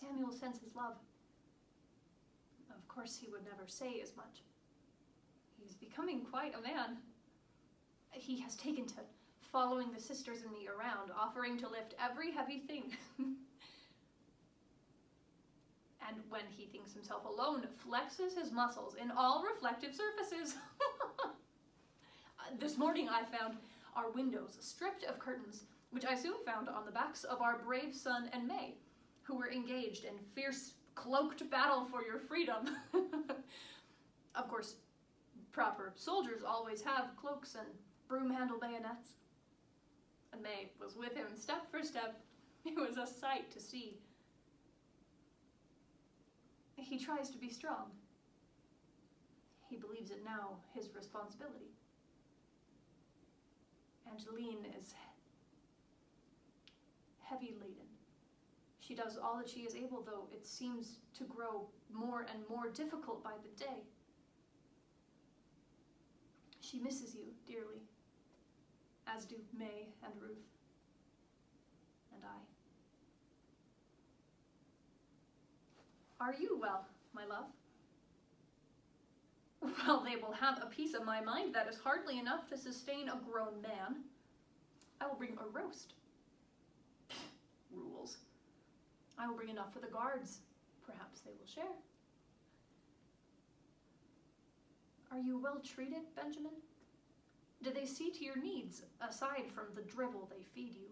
Samuel sends his love. Of course, he would never say as much. He's becoming quite a man. He has taken to following the sisters and me around, offering to lift every heavy thing. And when he thinks himself alone, flexes his muscles in all reflective surfaces. This morning I found our windows stripped of curtains, which I soon found on the backs of our brave son and May, who were engaged in fierce, cloaked battle for your freedom. Of course, proper soldiers always have cloaks and broom-handle bayonets. And May was with him step for step. It was a sight to see. He tries to be strong. He believes it now his responsibility. Angeline is heavy laden. She does all that she is able, though it seems to grow more and more difficult by the day. She misses you dearly, as do May and Ruth, and I. Are you well, my love? Well, they will have a piece of my mind that is hardly enough to sustain a grown man. I will bring a roast. Rules. I will bring enough for the guards. Perhaps they will share. Are you well treated, Benjamin? Do they see to your needs, aside from the drivel they feed you?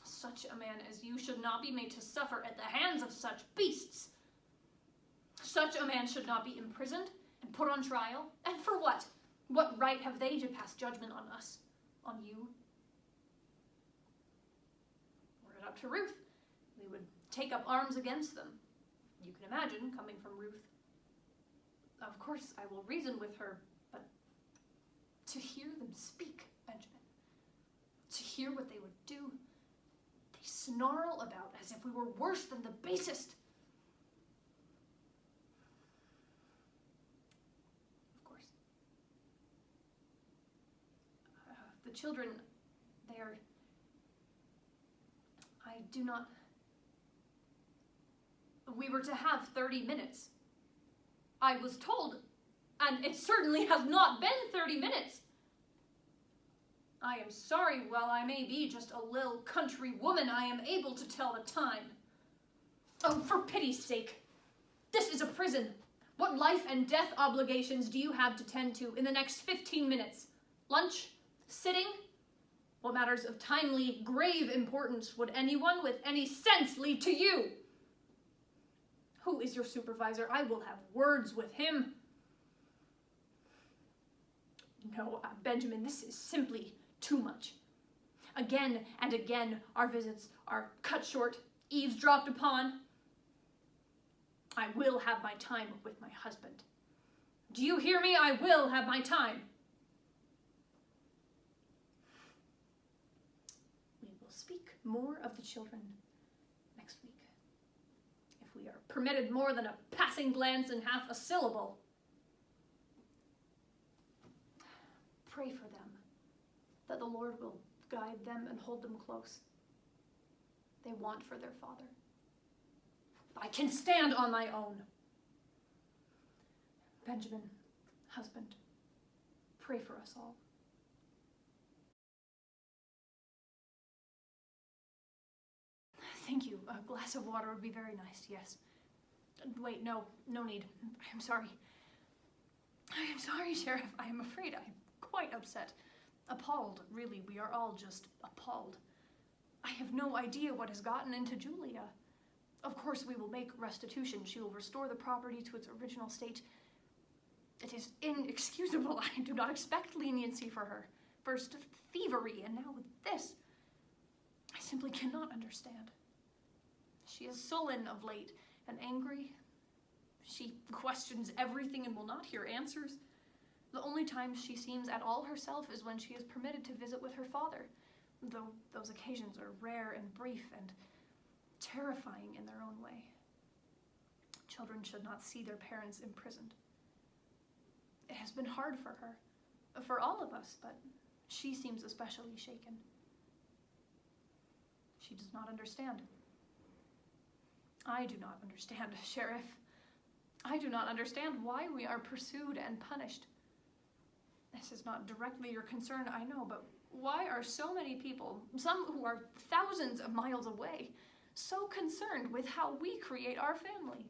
Such a man as you should not be made to suffer at the hands of such beasts. Such a man should not be imprisoned and put on trial. And for what? What right have they to pass judgment on us? On you? Were it up to Ruth, we would take up arms against them. You can imagine, coming from Ruth. Of course, I will reason with her, but to hear them speak, Benjamin, to hear what they would do, they snarl about as if we were worse than the basest. Of course. The children, they are... I do not... We were to have 30 minutes. I was told, and it certainly has not been 30 minutes. I am sorry, while I may be just a little country woman, I am able to tell the time. Oh, for pity's sake. This is a prison. What life and death obligations do you have to tend to in the next 15 minutes? Lunch? Sitting? What matters of timely, grave importance would anyone with any sense leave to you? Who is your supervisor? I will have words with him. No, Benjamin, this is simply too much. Again and again, our visits are cut short, eavesdropped upon. I will have my time with my husband. Do you hear me? I will have my time. We will speak more of the children next week. If we are permitted more than a passing glance and half a syllable. Pray for them, that the Lord will guide them and hold them close. They want for their father. I can stand on my own. Benjamin, husband, pray for us all. Thank you. A glass of water would be very nice, yes. Wait, no need. I'm sorry. I am sorry, Sheriff. I am afraid I'm quite upset. Appalled, really. We are all just appalled. I have no idea what has gotten into Julia. Of course, we will make restitution. She will restore the property to its original state. It is inexcusable. I do not expect leniency for her. First thievery, and now with this. I simply cannot understand. She is sullen of late and angry. She questions everything and will not hear answers. The only time she seems at all herself is when she is permitted to visit with her father, though those occasions are rare and brief and terrifying in their own way. Children should not see their parents imprisoned. It has been hard for her, for all of us, but she seems especially shaken. She does not understand. I do not understand, Sheriff. I do not understand why we are pursued and punished. This is not directly your concern, I know, but why are so many people, some who are thousands of miles away, so concerned with how we create our family?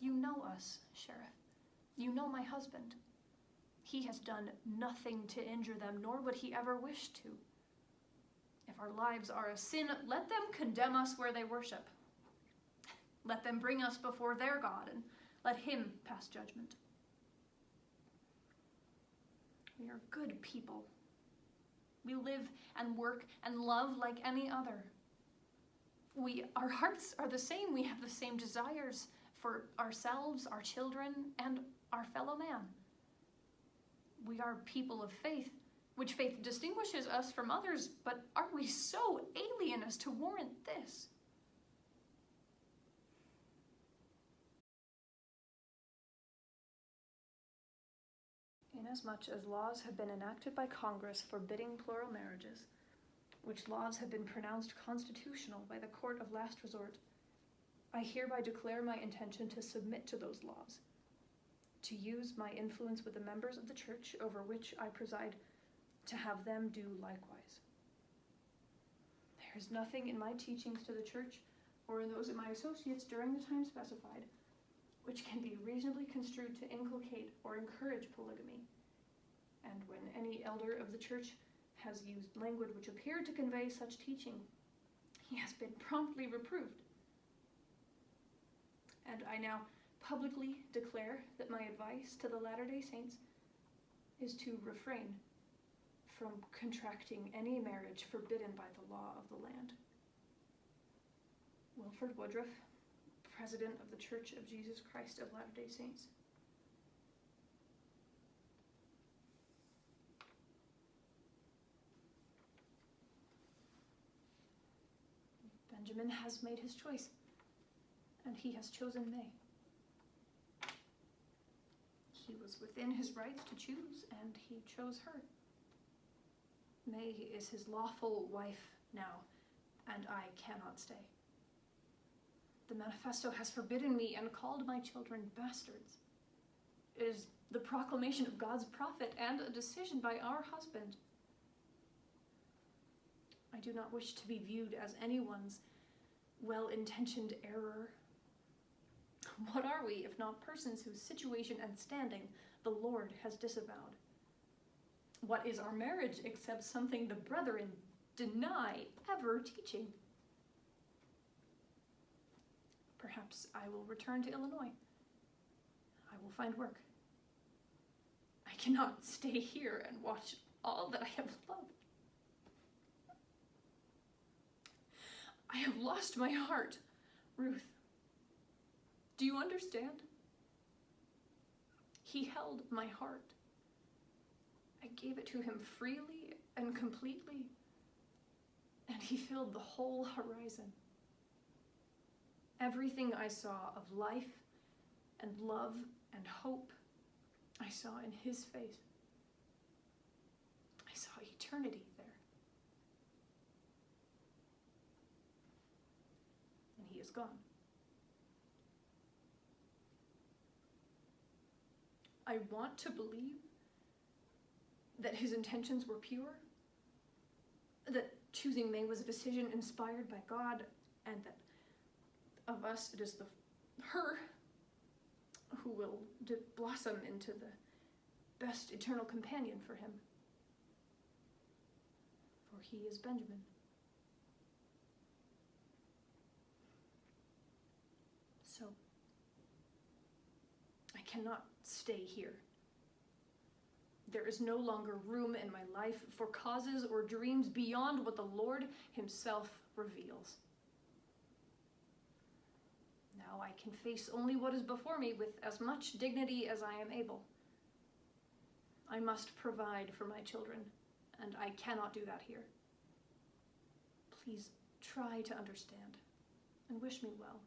You know us, Sheriff. You know my husband. He has done nothing to injure them, nor would he ever wish to. If our lives are a sin, let them condemn us where they worship. Let them bring us before their God, and let him pass judgment. We are good people. We live and work and love like any other. Our hearts are the same. We have the same desires for ourselves, our children, and our fellow man. We are people of faith, which faith distinguishes us from others, but are we so alien as to warrant this? Inasmuch as laws have been enacted by Congress forbidding plural marriages, which laws have been pronounced constitutional by the court of last resort, I hereby declare my intention to submit to those laws, to use my influence with the members of the church over which I preside, to have them do likewise. There is nothing in my teachings to the church, or in those of my associates during the time specified, which can be reasonably construed to inculcate or encourage polygamy. And when any elder of the church has used language which appeared to convey such teaching, he has been promptly reproved. And I now publicly declare that my advice to the Latter-day Saints is to refrain from contracting any marriage forbidden by the law of the land. Wilford Woodruff, President of the Church of Jesus Christ of Latter-day Saints. Benjamin has made his choice, and he has chosen May. He was within his rights to choose, and he chose her. May is his lawful wife now, and I cannot stay. The manifesto has forbidden me and called my children bastards. It is the proclamation of God's prophet and a decision by our husband. I do not wish to be viewed as anyone's well-intentioned error. What are we if not persons whose situation and standing the Lord has disavowed? What is our marriage except something the brethren deny ever teaching? Perhaps I will return to Illinois. I will find work. I cannot stay here and watch all that I have loved. I have lost my heart, Ruth. Do you understand? He held my heart. I gave it to him freely and completely, and he filled the whole horizon. Everything I saw of life and love and hope, I saw in his face. I saw eternity there. And he is gone. I want to believe that his intentions were pure, that choosing May was a decision inspired by God, and that of us it is her who will blossom into the best eternal companion for him. For he is Benjamin. So, I cannot stay here. There is no longer room in my life for causes or dreams beyond what the Lord himself reveals. Now I can face only what is before me with as much dignity as I am able. I must provide for my children, and I cannot do that here. Please try to understand and wish me well.